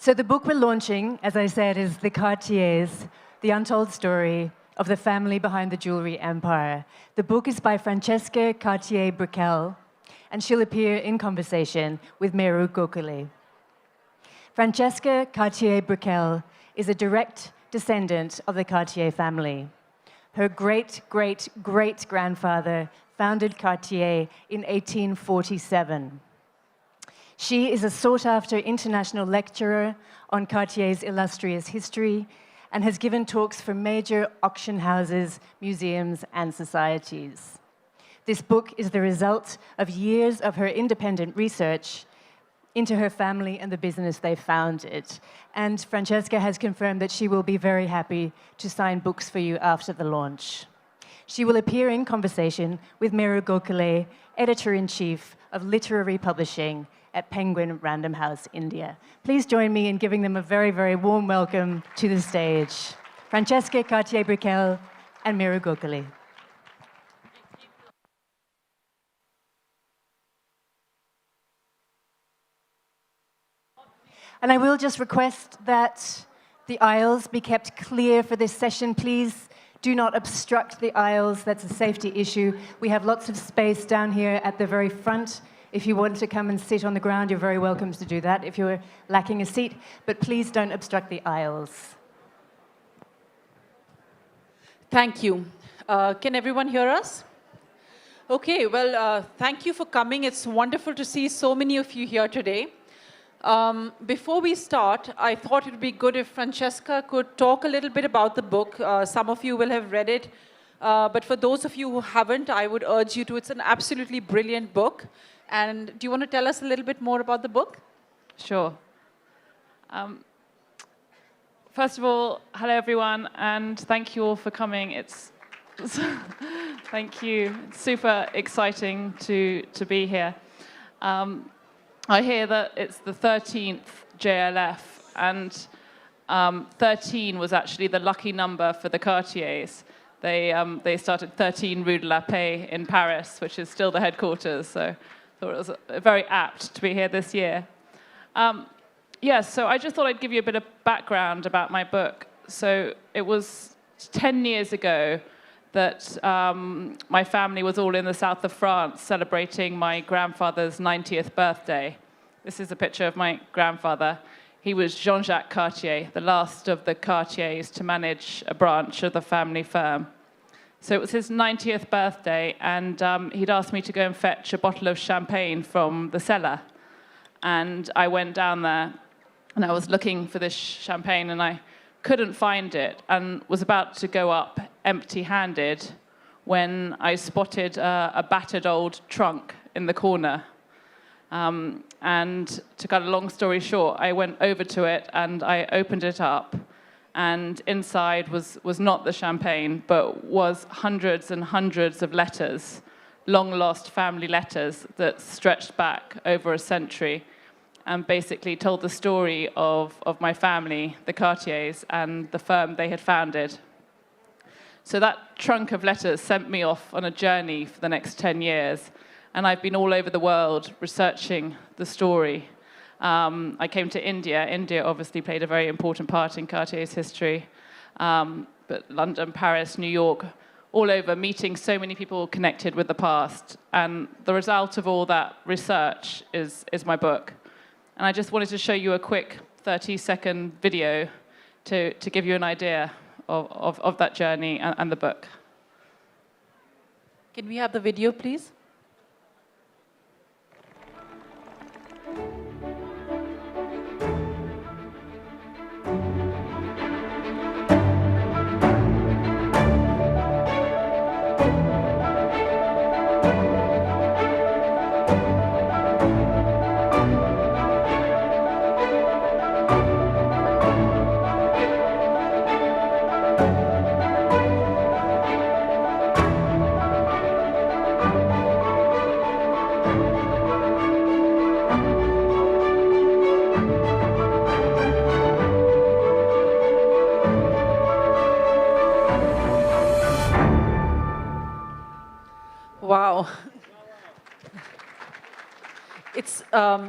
So the book we're launching, as I said, is The Cartiers, The Untold Story of the Family Behind the Jewelry Empire. The book is by Francesca Cartier-Brickell, and she'll appear in conversation with Meru Gokhale. Francesca Cartier-Brickell is a direct descendant of the Cartier family. Her great-great-great-grandfather founded Cartier in 1847. She is a sought-after international lecturer on Cartier's illustrious history and has given talks for major auction houses, museums, and societies. This book is the result of years of her independent research into her family and the business they founded. And Francesca has confirmed that she will be very happy to sign books for you after the launch. She will appear in conversation with Meru Gokhale, Editor-in-Chief of Literary Publishing at Penguin Random House, India. Please join me in giving them a very, very warm welcome to the stage. Francesca Cartier-Brickell and Meru Gokhale. And I will just request that the aisles be kept clear for this session. Please do not obstruct the aisles. That's a safety issue. We have lots of space down here at the very front. If you want to come and sit on the ground, you're very welcome to do that if you're lacking a seat. But please don't obstruct the aisles. Thank you. Can everyone hear us? Okay, well, thank you for coming. It's wonderful to see so many of you here today. Before we start, I thought it would be good if Francesca could talk a little bit about the book. Some of you will have read it, but for those of you who haven't, I would urge you to. It's an absolutely brilliant book. And do you want to tell us a little bit more about the book? Sure. First of all, hello everyone, and thank you all for coming. Thank you. It's super exciting to be here. I hear that it's the 13th JLF, and 13 was actually the lucky number for the Cartiers. They started 13 Rue de la Paix in Paris, which is still the headquarters, so I thought it was very apt to be here this year. So I just thought I'd give you a bit of background about my book. So it was 10 years ago that my family was all in the south of France celebrating my grandfather's 90th birthday. This is a picture of my grandfather. He was Jean-Jacques Cartier, the last of the Cartiers to manage a branch of the family firm. So it was his 90th birthday, and he'd asked me to go and fetch a bottle of champagne from the cellar. And I went down there, and I was looking for this champagne, and I couldn't find it, and was about to go up empty-handed when I spotted a battered old trunk in the corner. And to cut a long story short, I went over to it, and I opened it up, and inside was not the champagne, but was hundreds and hundreds of letters, long-lost family letters that stretched back over a century and basically told the story of my family, the Cartiers, and the firm they had founded. So that trunk of letters sent me off on a journey for the next 10 years, and I've been all over the world researching the story. I came to India. India obviously played a very important part in Cartier's history, but London, Paris, New York, all over, meeting so many people connected with the past. And the result of all that research is my book. And I just wanted to show you a quick 30-second video to give you an idea of that journey and the book. Can we have the video, please?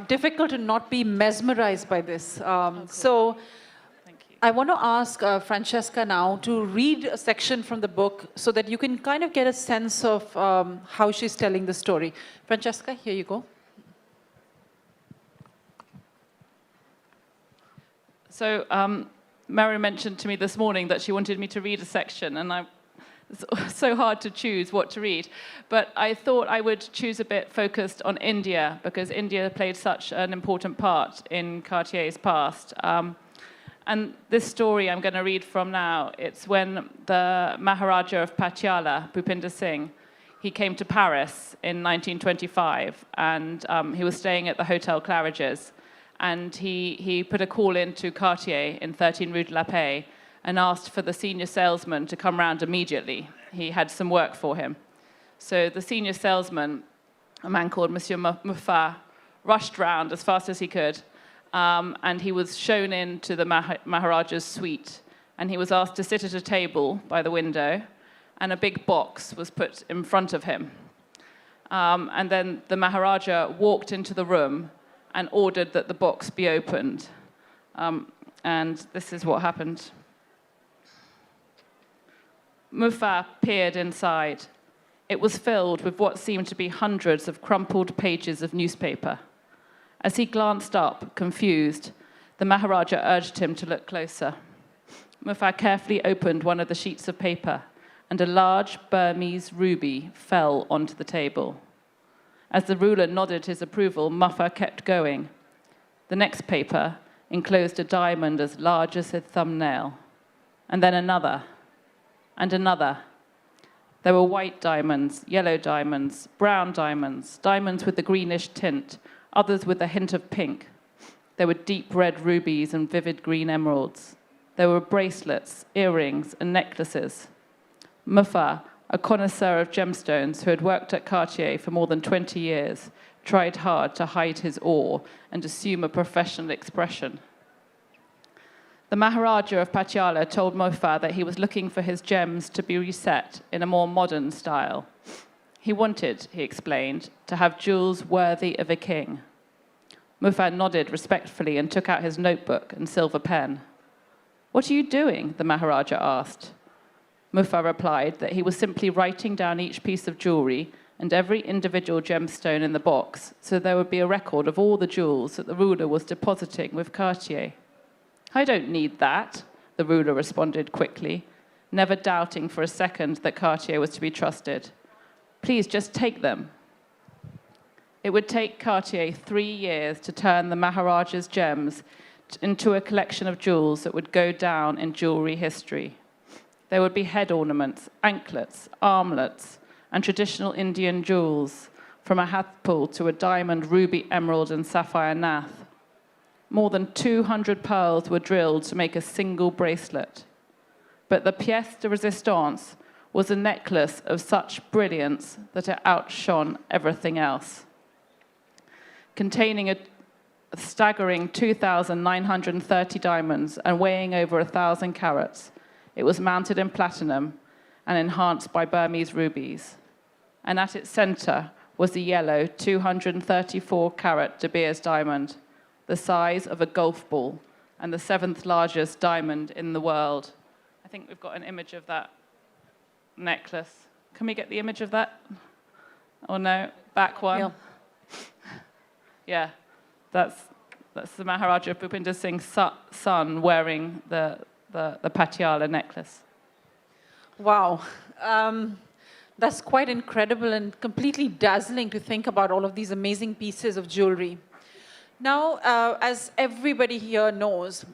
difficult to not be mesmerized by this. Cool. So Thank you. I want to ask Francesca now to read a section from the book so that you can kind of get a sense of how she's telling the story. Francesca, here you go. So Meru mentioned to me this morning that she wanted me to read a section, and it's so hard to choose what to read. But I thought I would choose a bit focused on India, because India played such an important part in Cartier's past. And this story I'm going to read from now, it's when the Maharaja of Patiala, Bhupinder Singh, he came to Paris in 1925, and he was staying at the Hotel Claridge's. And he put a call in to Cartier in 13 Rue de la Paix and asked for the senior salesman to come round immediately. He had some work for him. So the senior salesman, a man called Monsieur Muffat, rushed round as fast as he could, and he was shown into the Maharaja's suite, and he was asked to sit at a table by the window, and a big box was put in front of him. And then the Maharaja walked into the room and ordered that the box be opened. And this is what happened. Muffat peered inside. It was filled with what seemed to be hundreds of crumpled pages of newspaper. As he glanced up, confused, the Maharaja urged him to look closer. Muffat carefully opened one of the sheets of paper, and a large Burmese ruby fell onto the table. As the ruler nodded his approval, Muffat kept going. The next paper enclosed a diamond as large as his thumbnail, and then another, and another. There were white diamonds, yellow diamonds, brown diamonds, diamonds with a greenish tint, others with a hint of pink. There were deep red rubies and vivid green emeralds. There were bracelets, earrings, and necklaces. Muffat, a connoisseur of gemstones who had worked at Cartier for more than 20 years, tried hard to hide his awe and assume a professional expression. The Maharaja of Patiala told Muffat that he was looking for his gems to be reset in a more modern style. He wanted, he explained, to have jewels worthy of a king. Muffat nodded respectfully and took out his notebook and silver pen. "What are you doing?" the Maharaja asked. Muffat replied that he was simply writing down each piece of jewelry and every individual gemstone in the box, so there would be a record of all the jewels that the ruler was depositing with Cartier. "I don't need that," the ruler responded quickly, never doubting for a second that Cartier was to be trusted. "Please just take them." It would take Cartier 3 years to turn the Maharaja's gems into a collection of jewels that would go down in jewelry history. There would be head ornaments, anklets, armlets, and traditional Indian jewels, from a hathpul to a diamond, ruby, emerald, and sapphire nath. More than 200 pearls were drilled to make a single bracelet. But the pièce de résistance was a necklace of such brilliance that it outshone everything else. Containing a staggering 2,930 diamonds and weighing over 1,000 carats, it was mounted in platinum and enhanced by Burmese rubies. And at its center was the yellow 234-carat De Beers diamond, the size of a golf ball and the 7th largest diamond in the world. I think we've got an image of that necklace. Can we get the image of that? Oh no, back one. Yeah. Yeah, that's the Maharaja Bhupinder Singh's son wearing the Patiala necklace. Wow. That's quite incredible and completely dazzling to think about all of these amazing pieces of jewelry. Now, as everybody here knows,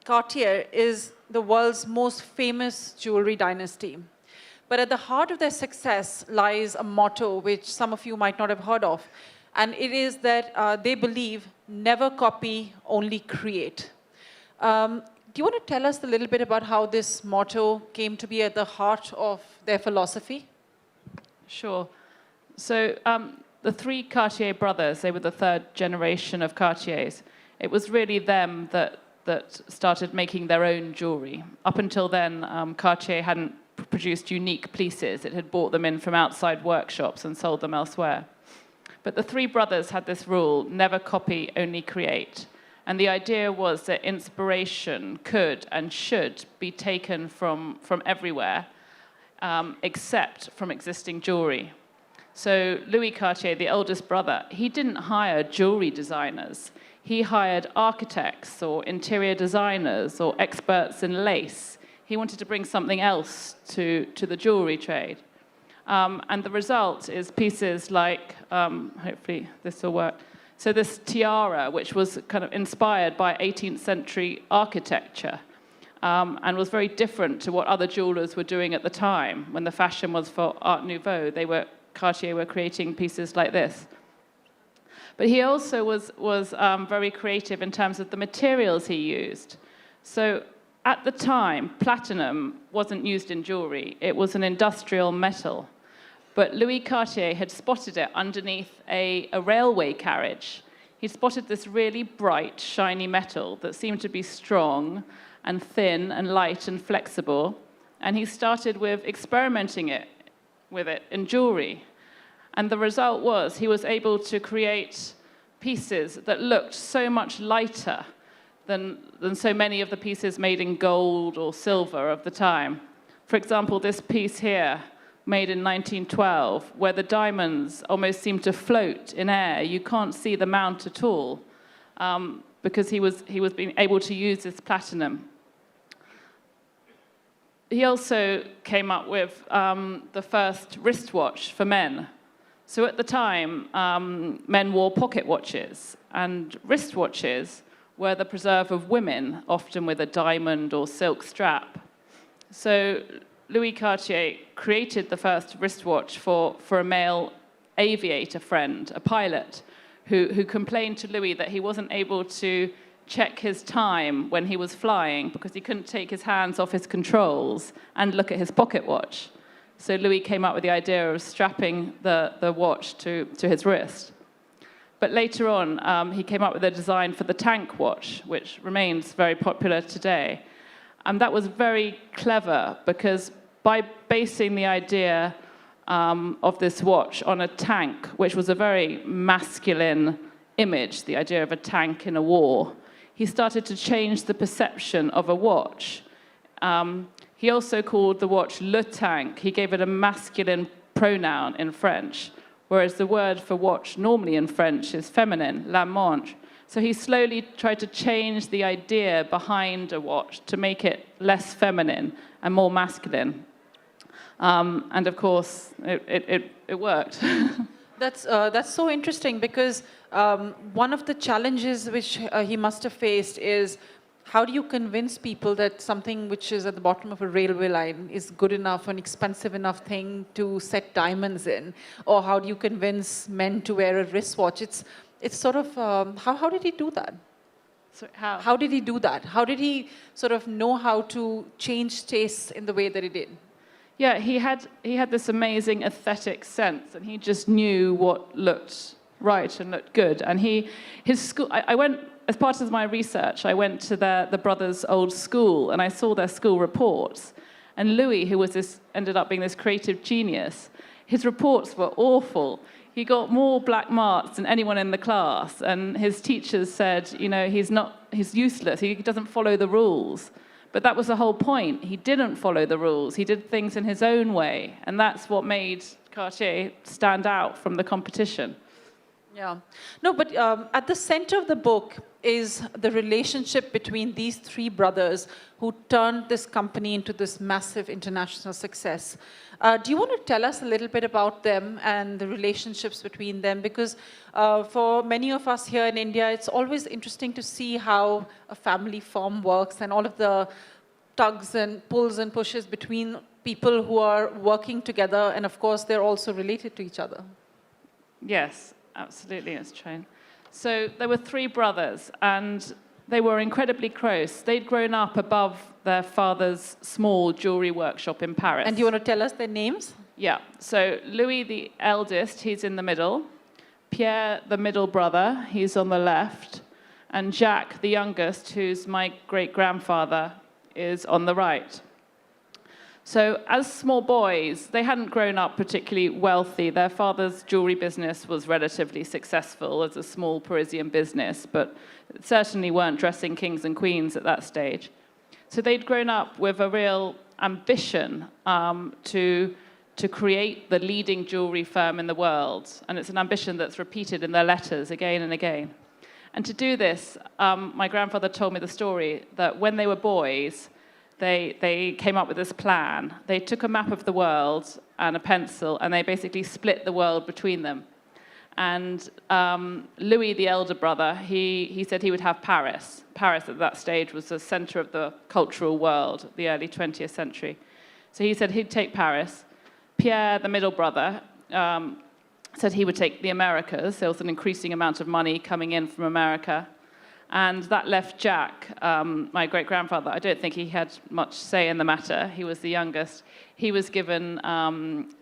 Cartier is the world's most famous jewelry dynasty. But at the heart of their success lies a motto which some of you might not have heard of. And it is that they believe, never copy, only create. Do you want to tell us a little bit about how this motto came to be at the heart of their philosophy? Sure. So the 3 Cartier brothers, they were the 3rd generation of Cartiers. It was really them that started making their own jewelry. Up until then, Cartier hadn't produced unique pieces. It had bought them in from outside workshops and sold them elsewhere. But the three brothers had this rule: never copy, only create. And the idea was that inspiration could and should be taken from everywhere, except from existing jewelry. So Louis Cartier, the eldest brother, he didn't hire jewelry designers. He hired architects or interior designers or experts in lace. He wanted to bring something else to the jewelry trade. And the result is pieces like, hopefully this will work, so this tiara, which was kind of inspired by 18th century architecture, and was very different to what other jewelers were doing at the time. When the fashion was for Art Nouveau, Cartier were creating pieces like this. But he also was very creative in terms of the materials he used. So at the time, platinum wasn't used in jewelry. It was an industrial metal. But Louis Cartier had spotted it underneath a railway carriage. He spotted this really bright, shiny metal that seemed to be strong and thin and light and flexible. And he started with experimenting with it in jewelry. And the result was he was able to create pieces that looked so much lighter than so many of the pieces made in gold or silver of the time. For example, this piece here, made in 1912, where the diamonds almost seem to float in air. You can't see the mount at all, because he was being able to use this platinum. He also came up with the first wristwatch for men. So at the time, men wore pocket watches, and wristwatches were the preserve of women, often with a diamond or silk strap. So Louis Cartier created the first wristwatch for a male aviator friend, a pilot, who complained to Louis that he wasn't able to check his time when he was flying because he couldn't take his hands off his controls and look at his pocket watch. So Louis came up with the idea of strapping the watch to his wrist. But later on, he came up with a design for the tank watch, which remains very popular today. And that was very clever because by basing the idea of this watch on a tank, which was a very masculine image, the idea of a tank in a war, he started to change the perception of a watch. He also called the watch le tank. He gave it a masculine pronoun in French, whereas the word for watch normally in French is feminine, la montre. So he slowly tried to change the idea behind a watch to make it less feminine and more masculine. And of course, it worked. That's so interesting because one of the challenges which he must have faced is how do you convince people that something which is at the bottom of a railway line is good enough, an expensive enough thing to set diamonds in? Or how do you convince men to wear a wristwatch? It's sort of, how did he do that? So how did he do that? How did he sort of know how to change tastes in the way that he did? Yeah, he had this amazing aesthetic sense, and he just knew what looked right and looked good. And his school, I went, as part of my research, I went to the brothers' old school, and I saw their school reports. And Louis, who ended up being this creative genius, his reports were awful. He got more black marks than anyone in the class, and his teachers said, he's useless, he doesn't follow the rules. But that was the whole point. He didn't follow the rules. He did things in his own way, and that's what made Cartier stand out from the competition. Yeah. No, but at the center of the book is the relationship between these three brothers who turned this company into this massive international success. Do you want to tell us a little bit about them and the relationships between them? Because for many of us here in India, it's always interesting to see how a family firm works and all of the tugs and pulls and pushes between people who are working together. And of course, they're also related to each other. Yes, absolutely, it's true. So there were three brothers, and they were incredibly close. They'd grown up above their father's small jewelry workshop in Paris. And do you want to tell us their names? Yeah. So Louis, the eldest, he's in the middle. Pierre, the middle brother, he's on the left. And Jacques, the youngest, who's my great-grandfather, is on the right. So as small boys, they hadn't grown up particularly wealthy. Their father's jewelry business was relatively successful as a small Parisian business, but certainly weren't dressing kings and queens at that stage. So they'd grown up with a real ambition to create the leading jewelry firm in the world. And it's an ambition that's repeated in their letters again and again. And to do this, my grandfather told me the story that when they were boys, they came up with this plan. They took a map of the world and a pencil, and they basically split the world between them. And Louis, the elder brother, he said he would have Paris. Paris at that stage was the center of the cultural world, the early 20th century. So he said he'd take Paris. Pierre, the middle brother, said he would take the Americas. There was an increasing amount of money coming in from America. And that left Jack, my great-grandfather. I don't think he had much say in the matter. He was the youngest. He was given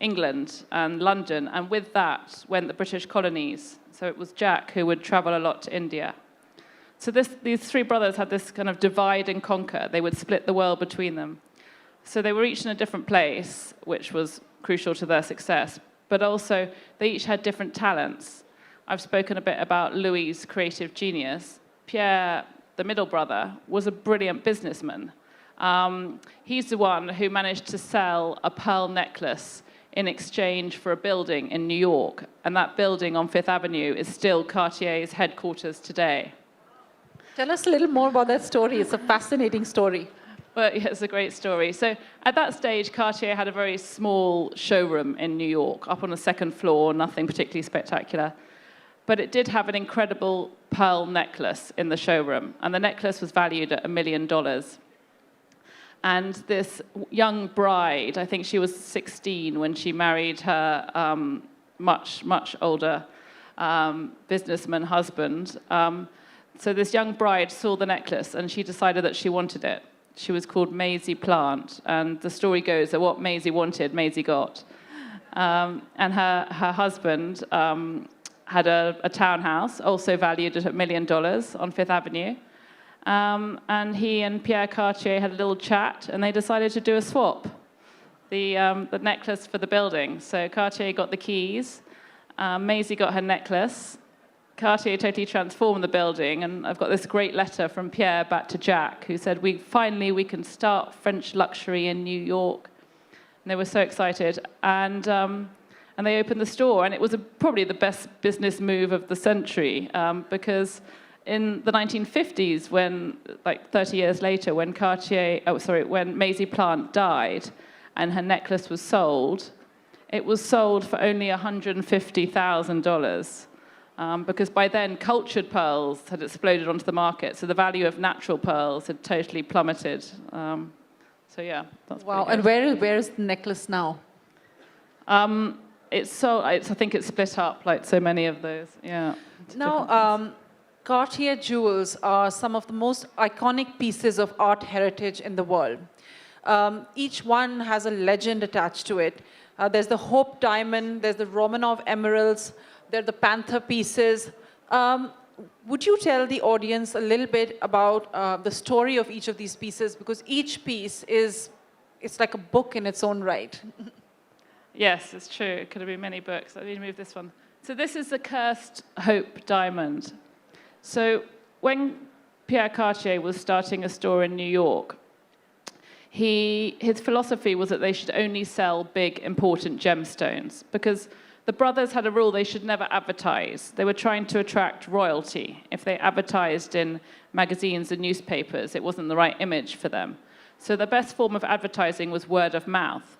England and London, and with that went the British colonies. So it was Jack who would travel a lot to India. So these three brothers had this kind of divide and conquer. They would split the world between them. So they were each in a different place, which was crucial to their success. But also, they each had different talents. I've spoken a bit about Louis' creative genius. Pierre, the middle brother, was a brilliant businessman. He's the one who managed to sell a pearl necklace in exchange for a building in New York. And that building on Fifth Avenue is still Cartier's headquarters today. Tell us a little more about that story. It's a fascinating story. Well, yeah, it's a great story. So at that stage, Cartier had a very small showroom in New York, up on the second floor, nothing particularly spectacular. But it did have an incredible pearl necklace in the showroom, and the necklace was valued at $1 million. And this young bride, I think she was 16 when she married her much, much older businessman husband. So this young bride saw the necklace, and she decided that she wanted it. She was called Maisie Plant, and the story goes that what Maisie wanted, Maisie got. And her husband had a townhouse, also valued at $1 million on Fifth Avenue. And he and Pierre Cartier had a little chat, and they decided to do a swap, the necklace for the building. So Cartier got the keys, Maisie got her necklace. Cartier totally transformed the building, and I've got this great letter from Pierre back to Jack, who said, finally we can start French luxury in New York. And they were so excited. And they opened the store, and it was probably the best business move of the century, because in the 1950s, when, like 30 years later, when when Maisie Plant died and her necklace was sold, it was sold for only $150,000. Because by then, cultured pearls had exploded onto the market, so the value of natural pearls had totally plummeted. So yeah, that's wow. And where is the necklace now? I think it's split up like so many of those. Yeah. Now, Cartier jewels are some of the most iconic pieces of art heritage in the world. Each one has a legend attached to it. There's the Hope diamond, there's the Romanov emeralds, there are the Panther pieces. Would you tell the audience a little bit about the story of each of these pieces? Because each piece it's like a book in its own right. Yes, it's true. It could have been many books. Let me move this one. So this is the cursed Hope diamond. So when Pierre Cartier was starting a store in New York, his philosophy was that they should only sell big, important gemstones, because the brothers had a rule they should never advertise. They were trying to attract royalty. If they advertised in magazines and newspapers, it wasn't the right image for them. So the best form of advertising was word of mouth.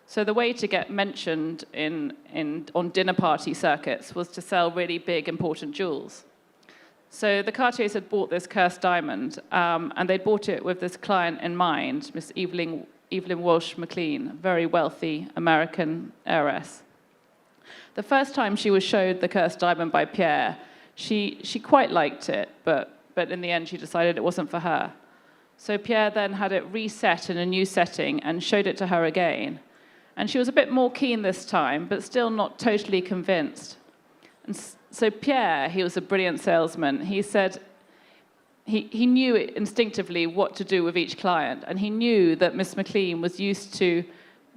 So the way to get mentioned on dinner party circuits was to sell really big, important jewels. So the Cartiers had bought this cursed diamond, and they'd bought it with this client in mind, Miss Evelyn Walsh McLean, very wealthy American heiress. The first time she was showed the cursed diamond by Pierre, she quite liked it, but in the end she decided it wasn't for her. So Pierre then had it reset in a new setting and showed it to her again. And she was a bit more keen this time, but still not totally convinced. And so Pierre, he was a brilliant salesman, he said, he knew instinctively what to do with each client, and he knew that Miss McLean was used to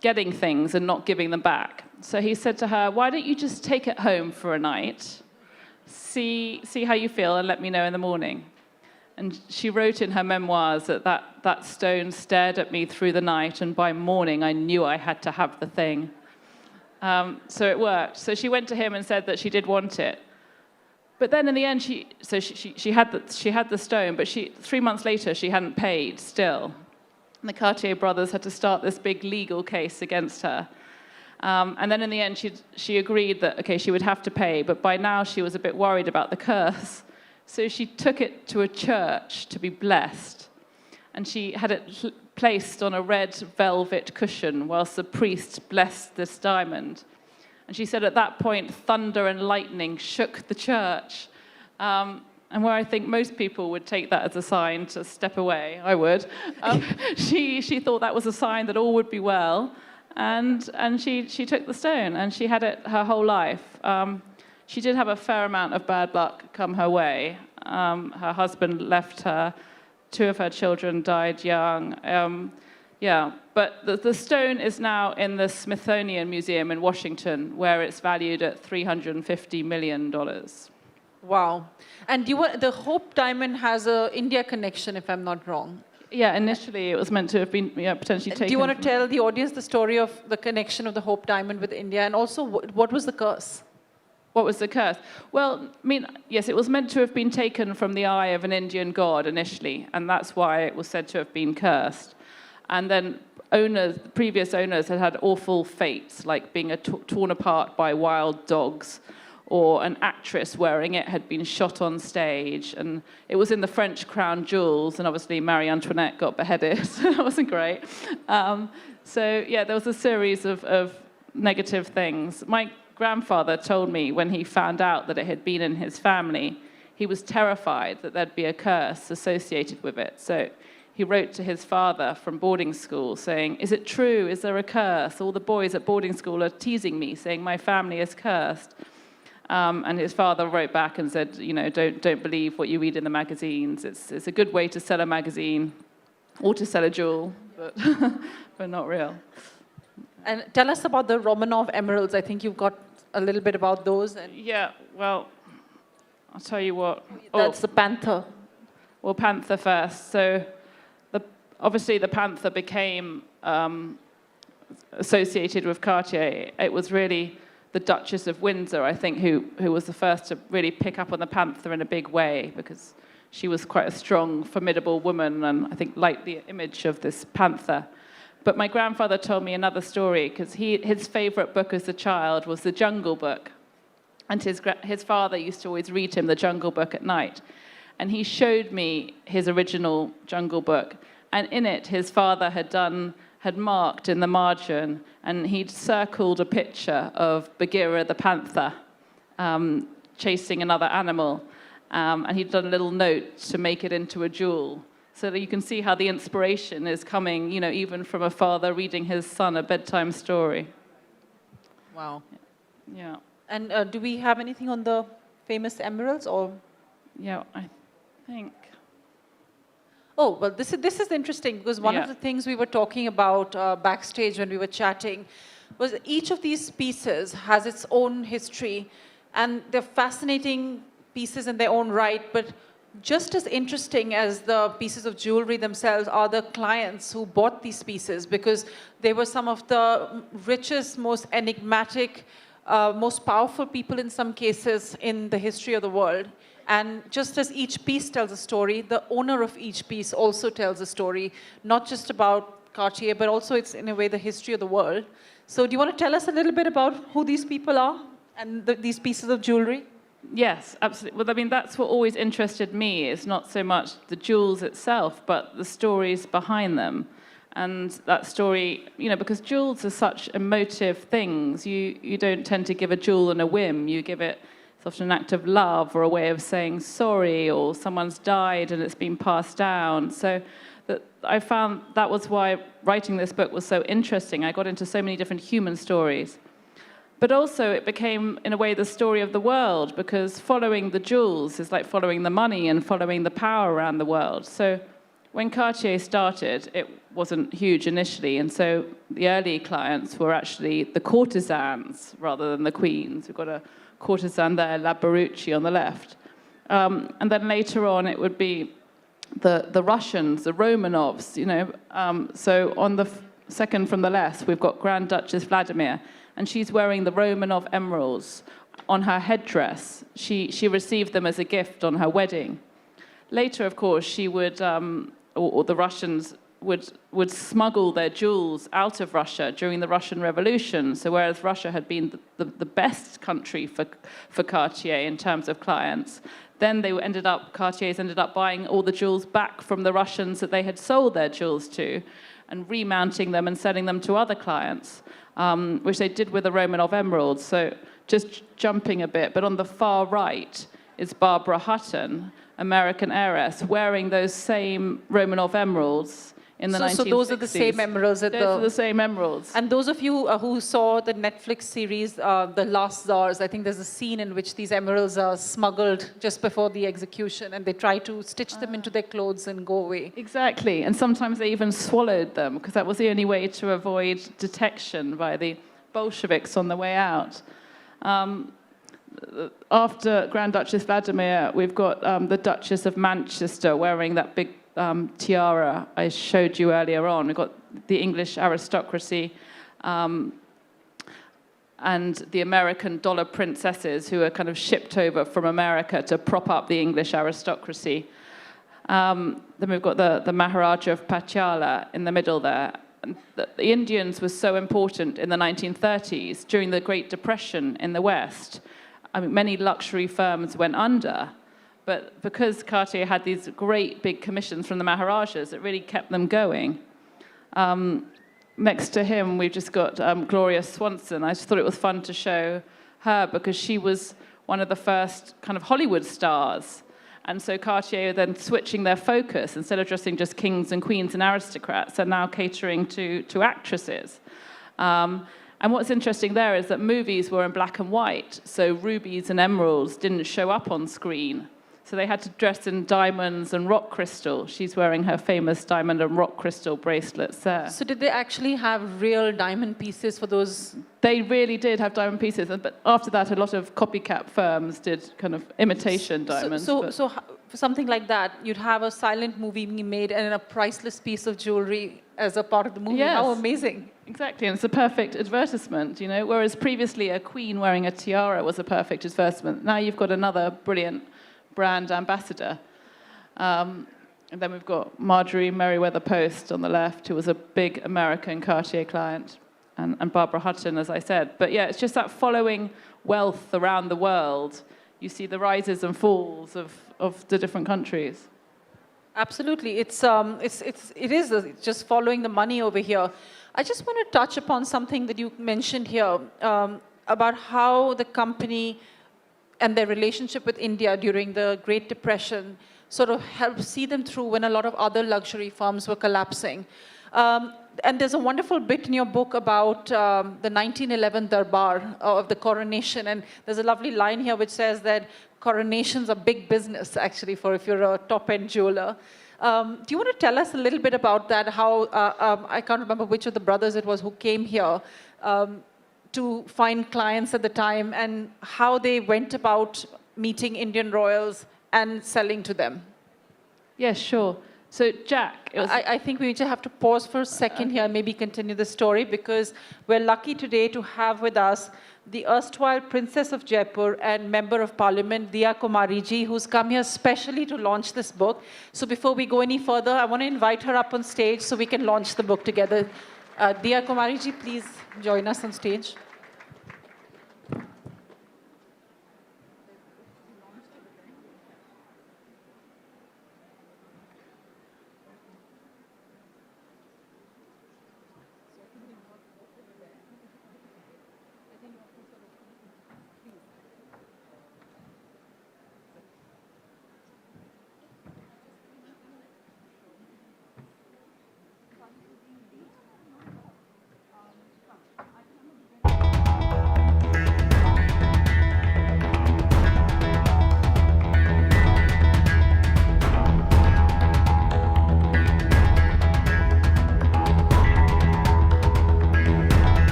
getting things and not giving them back. So he said to her, why don't you just take it home for a night, see how you feel, and let me know in the morning. And she wrote in her memoirs that stone stared at me through the night, and by morning I knew I had to have the thing. So it worked. So she went to him and said that she did want it. But then in the end, she had the stone, but 3 months later, she hadn't paid still. And the Cartier brothers had to start this big legal case against her. And then in the end, she agreed that, okay, she would have to pay, but by now she was a bit worried about the curse. So she took it to a church to be blessed. And she had it placed on a red velvet cushion whilst the priest blessed this diamond. And she said at that point, thunder and lightning shook the church. And where I think most people would take that as a sign to step away, I would, she thought that was a sign that all would be well. And she took the stone, and she had it her whole life. She did have a fair amount of bad luck come her way. Her husband left her. 2 of her children died young. But the stone is now in the Smithsonian Museum in Washington, where it's valued at $350 million. Wow. And the Hope Diamond has an India connection, if I'm not wrong. Yeah, initially it was meant to have been potentially taken. Do you want to tell the audience the story of the connection of the Hope Diamond with India, and also what was the curse? What was the curse? Well, I mean, yes, it was meant to have been taken from the eye of an Indian god initially, and that's why it was said to have been cursed. And then previous owners had awful fates, like being torn apart by wild dogs, or an actress wearing it had been shot on stage, and it was in the French crown jewels, and obviously Marie Antoinette got beheaded. That wasn't great. So yeah, there was a series of negative things. My grandfather told me when he found out that it had been in his family, he was terrified that there'd be a curse associated with it. So he wrote to his father from boarding school saying, "Is it true? Is there a curse? All the boys at boarding school are teasing me, saying my family is cursed." And his father wrote back and said, you know, don't believe what you read in the magazines. It's a good way to sell a magazine or to sell a jewel, but, but not real. And tell us about the Romanov emeralds. I think you've got a little bit about those. Yeah, well, I'll tell you what. That's the panther. Well, panther first. So obviously the panther became associated with Cartier. It was really the Duchess of Windsor, I think, who was the first to really pick up on the panther in a big way, because she was quite a strong, formidable woman, and I think liked the image of this panther. But my grandfather told me another story, because his favorite book as a child was The Jungle Book. And his father used to always read him The Jungle Book at night. And he showed me his original Jungle Book. And in it, his father had marked in the margin, and he'd circled a picture of Bagheera the panther chasing another animal. And he'd done a little note to make it into a jewel. So that you can see how the inspiration is coming, you know, even from a father reading his son a bedtime story. Wow. Yeah. And do we have anything on the famous emeralds, or? Yeah, I think. Oh, well, this is interesting, because one of the things we were talking about backstage when we were chatting was each of these pieces has its own history, and they're fascinating pieces in their own right, but just as interesting as the pieces of jewelry themselves are the clients who bought these pieces, because they were some of the richest, most enigmatic, most powerful people in some cases in the history of the world. And just as each piece tells a story, the owner of each piece also tells a story, not just about Cartier, but also it's in a way the history of the world. So do you want to tell us a little bit about who these people are and these pieces of jewelry? Yes, absolutely. Well, I mean, that's what always interested me, is not so much the jewels itself, but the stories behind them. And that story, you know, because jewels are such emotive things, you don't tend to give a jewel on a whim. You give it, it's often an act of love or a way of saying sorry, or someone's died and it's been passed down. So I found that was why writing this book was so interesting. I got into so many different human stories. But also it became, in a way, the story of the world, because following the jewels is like following the money and following the power around the world. So when Cartier started, it wasn't huge initially, and so the early clients were actually the courtesans rather than the queens. We've got a courtesan there, La Barucci, on the left. And then later on, it would be the Russians, the Romanovs, you know. So on the second from the left, we've got Grand Duchess Vladimir, and she's wearing the Romanov emeralds on her headdress. She received them as a gift on her wedding. Later, of course, she would, or the Russians would smuggle their jewels out of Russia during the Russian Revolution. So whereas Russia had been the best country for Cartier in terms of clients, then Cartiers ended up buying all the jewels back from the Russians that they had sold their jewels to, and remounting them and selling them to other clients, which they did with the Romanov emeralds. So just jumping a bit, but on the far right is Barbara Hutton, American heiress, wearing those same Romanov emeralds in the 1960s. So those are the same emeralds. Those are the same emeralds. And those of you who saw the Netflix series, The Last Tsars, I think there's a scene in which these emeralds are smuggled just before the execution, and they try to stitch them into their clothes and go away. Exactly, and sometimes they even swallowed them, because that was the only way to avoid detection by the Bolsheviks on the way out. After Grand Duchess Vladimir, we've got the Duchess of Manchester wearing that big tiara I showed you earlier on. We've got the English aristocracy and the American dollar princesses who are kind of shipped over from America to prop up the English aristocracy. Then we've got the Maharaja of Patiala in the middle there. And the Indians were so important in the 1930s during the Great Depression in the West. I mean, many luxury firms went under, but because Cartier had these great big commissions from the Maharajas, it really kept them going. Next to him, we've just got Gloria Swanson. I just thought it was fun to show her because she was one of the first kind of Hollywood stars. And so Cartier then switching their focus, instead of dressing just kings and queens and aristocrats, are now catering to actresses. And what's interesting there is that movies were in black and white, so rubies and emeralds didn't show up on screen. So they had to dress in diamonds and rock crystal. She's wearing her famous diamond and rock crystal bracelets there. So did they actually have real diamond pieces for those? They really did have diamond pieces, but after that, a lot of copycat firms did kind of imitation diamonds. So for something like that, you'd have a silent movie being made and a priceless piece of jewelry as a part of the movie. Yes. How amazing. Exactly, and it's a perfect advertisement, you know, whereas previously a queen wearing a tiara was a perfect advertisement. Now you've got another brilliant brand ambassador. And then we've got Marjorie Merriweather Post on the left, who was a big American Cartier client, and Barbara Hutton, as I said. But yeah, it's just that following wealth around the world, you see the rises and falls of the different countries. Absolutely, it is just following the money over here. I just want to touch upon something that you mentioned here about how the company and their relationship with India during the Great Depression sort of helped see them through when a lot of other luxury firms were collapsing. And there's a wonderful bit in your book about the 1911 Darbar of the coronation, and there's a lovely line here which says that coronations are big business, actually, for if you're a top-end jeweler. Do you want to tell us a little bit about that, how, I can't remember which of the brothers it was who came here to find clients at the time, and how they went about meeting Indian royals and selling to them? Yes, sure. So, Jack, I think we just have to pause for a second here and maybe continue the story, because we're lucky today to have with us the erstwhile Princess of Jaipur and Member of Parliament, Diya Kumari ji, who's come here specially to launch this book. So before we go any further, I want to invite her up on stage so we can launch the book together. Diya Kumari ji, please join us on stage.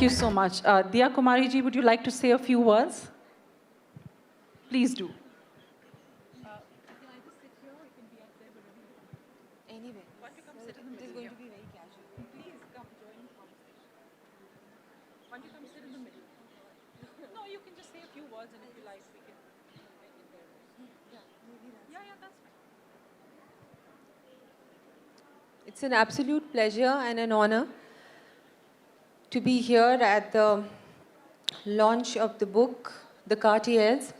Thank you so much. Diya Kumari ji, would you like to say a few words? Please do. Anyway, it is going to be very casual. Please come join the conversation. Why don't you come sit in the middle? No, you can just say a few words, and if you like, we can make it there. Yeah, that's fine. It's an absolute pleasure and an honor to be here at the launch of the book, The Cartiers.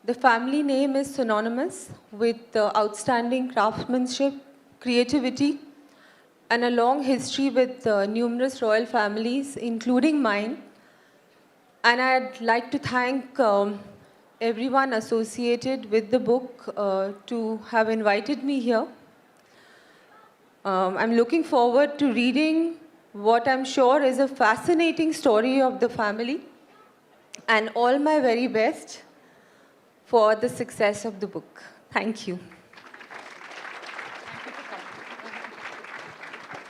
The family name is synonymous with outstanding craftsmanship, creativity, and a long history with numerous royal families, including mine. And I'd like to thank everyone associated with the book to have invited me here. I'm looking forward to reading what I'm sure is a fascinating story of the family, and all my very best for the success of the book. Thank you.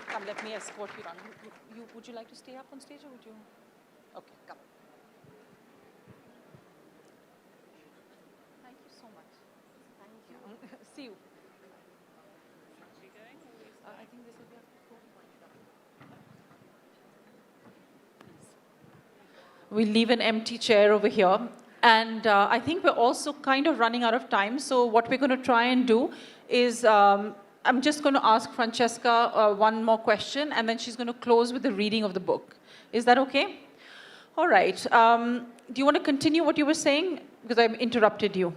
Come, let me escort you around. Would you like to stay up on stage, or would you? Okay, come. Thank you so much. Thank you. See you. I think this will be We'll leave an empty chair over here. And I think we're also kind of running out of time. So what we're going to try and do is I'm just going to ask Francesca one more question, and then she's going to close with the reading of the book. Is that okay? All right. Do you want to continue what you were saying? Because I interrupted you.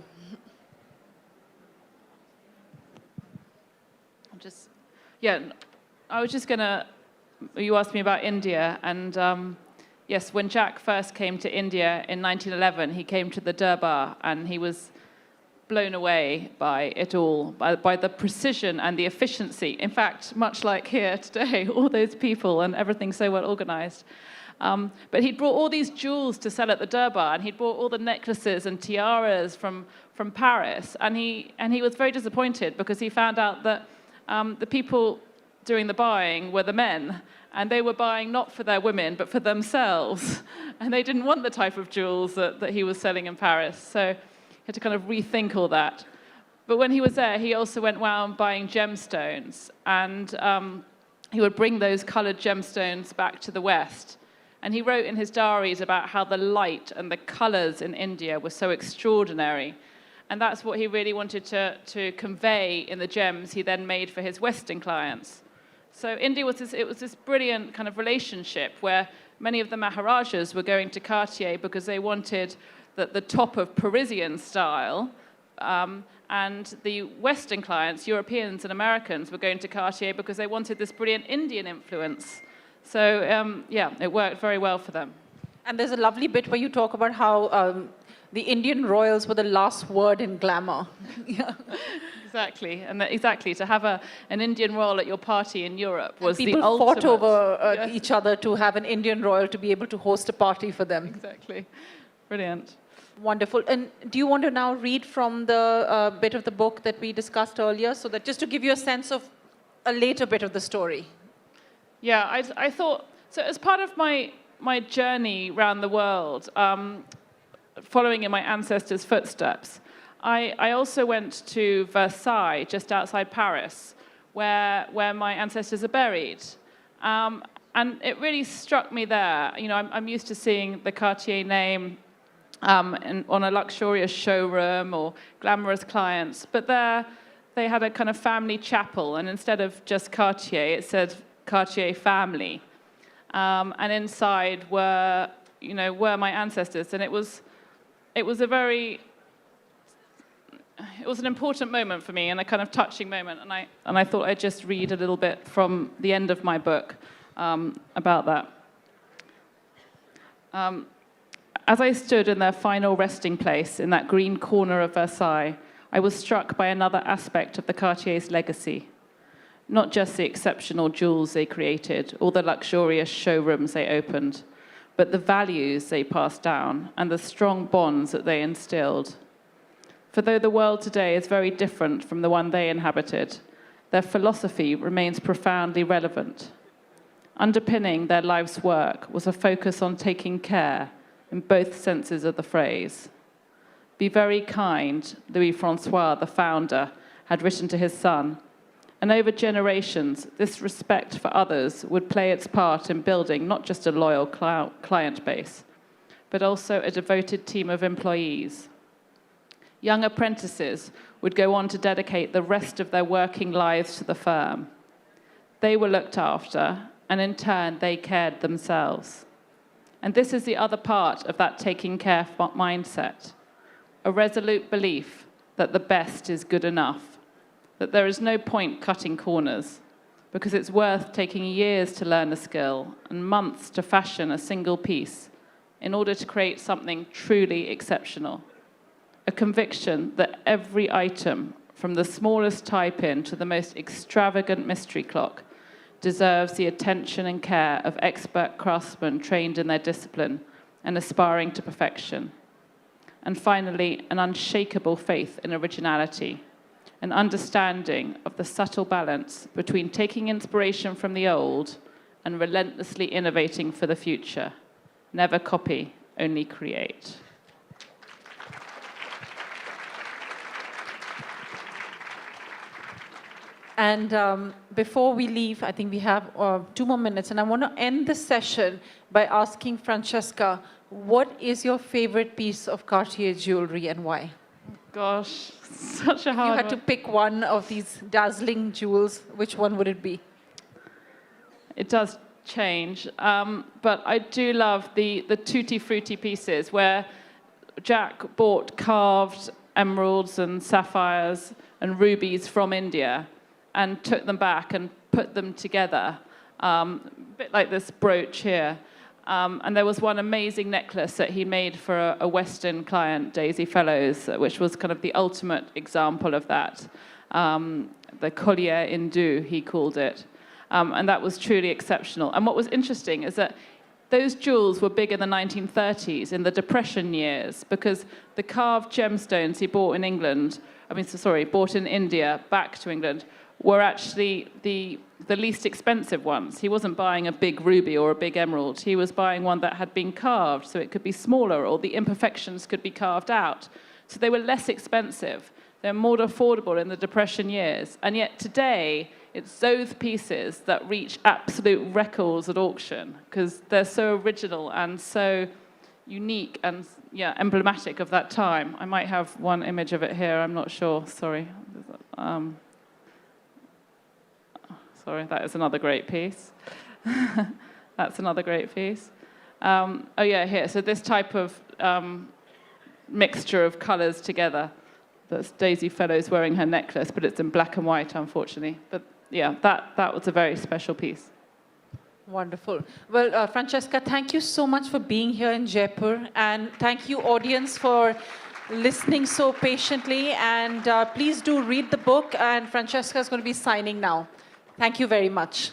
I was just going to, you asked me about India, and yes, when Jack first came to India in 1911, he came to the Durbar, and he was blown away by it all, by the precision and the efficiency. In fact, much like here today, all those people and everything so well organized. But he'd brought all these jewels to sell at the Durbar, and he'd brought all the necklaces and tiaras from Paris, and he was very disappointed because he found out that the people doing the buying were the men, and they were buying not for their women, but for themselves. And they didn't want the type of jewels that he was selling in Paris. So he had to kind of rethink all that. But when he was there, he also went around buying gemstones. And he would bring those colored gemstones back to the West. And he wrote in his diaries about how the light and the colors in India were so extraordinary. And that's what he really wanted to convey in the gems he then made for his Western clients. So India was this brilliant kind of relationship where many of the Maharajas were going to Cartier because they wanted the top of Parisian style, and the Western clients, Europeans and Americans, were going to Cartier because they wanted this brilliant Indian influence. So it worked very well for them. And there's a lovely bit where you talk about how the Indian royals were the last word in glamour. Yeah. Exactly, and exactly, to have an Indian royal at your party in Europe was the ultimate. People fought over each other to have an Indian royal to be able to host a party for them. Exactly, brilliant. Wonderful. And do you want to now read from the bit of the book that we discussed earlier, so that just to give you a sense of a later bit of the story? Yeah, I thought, so as part of my journey around the world, following in my ancestors' footsteps, I also went to Versailles, just outside Paris, where my ancestors are buried. And it really struck me there. You know, I'm used to seeing the Cartier name on a luxurious showroom or glamorous clients, but there they had a kind of family chapel, and instead of just Cartier, it said Cartier family. And inside were my ancestors, and it was an important moment for me and a kind of touching moment, and I thought I'd just read a little bit from the end of my book about that. As I stood in their final resting place in that green corner of Versailles, I was struck by another aspect of the Cartier's legacy. Not just the exceptional jewels they created, or the luxurious showrooms they opened, but the values they passed down and the strong bonds that they instilled. For though the world today is very different from the one they inhabited, their philosophy remains profoundly relevant. Underpinning their life's work was a focus on taking care in both senses of the phrase. Be very kind, Louis-Francois, the founder, had written to his son, and over generations, this respect for others would play its part in building not just a loyal client base, but also a devoted team of employees. Young apprentices would go on to dedicate the rest of their working lives to the firm. They were looked after, and in turn, they cared themselves. And this is the other part of that taking care mindset, a resolute belief that the best is good enough, that there is no point cutting corners, because it's worth taking years to learn a skill and months to fashion a single piece in order to create something truly exceptional. A conviction that every item, from the smallest tie-pin to the most extravagant mystery clock, deserves the attention and care of expert craftsmen trained in their discipline and aspiring to perfection. And finally, an unshakable faith in originality, an understanding of the subtle balance between taking inspiration from the old and relentlessly innovating for the future. Never copy, only create. And before we leave, I think we have 2 more minutes, and I want to end the session by asking Francesca, what is your favorite piece of Cartier jewelry and why? Gosh, such a hard one. If you had to pick one of these dazzling jewels, which one would it be? It does change, but I do love the tutti frutti pieces where Jack bought carved emeralds and sapphires and rubies from India and took them back and put them together, a bit like this brooch here. And there was one amazing necklace that he made for a Western client, Daisy Fellows, which was kind of the ultimate example of that. The collier hindou, he called it. And that was truly exceptional. And what was interesting is that those jewels were big in the 1930s, in the Depression years, because the carved gemstones he bought in England, bought in India back to England, were actually the least expensive ones. He wasn't buying a big ruby or a big emerald. He was buying one that had been carved, so it could be smaller, or the imperfections could be carved out. So they were less expensive. They're more affordable in the Depression years. And yet today, it's those pieces that reach absolute records at auction, because they're so original and so unique and emblematic of that time. I might have one image of it here, I'm not sure, sorry. Sorry, that is another great piece. That's another great piece. Here. So this type of mixture of colours together. That's Daisy Fellows wearing her necklace, but it's in black and white, unfortunately. But yeah, that was a very special piece. Wonderful. Well, Francesca, thank you so much for being here in Jaipur. And thank you, audience, for listening so patiently. And please do read the book. And Francesca is going to be signing now. Thank you very much.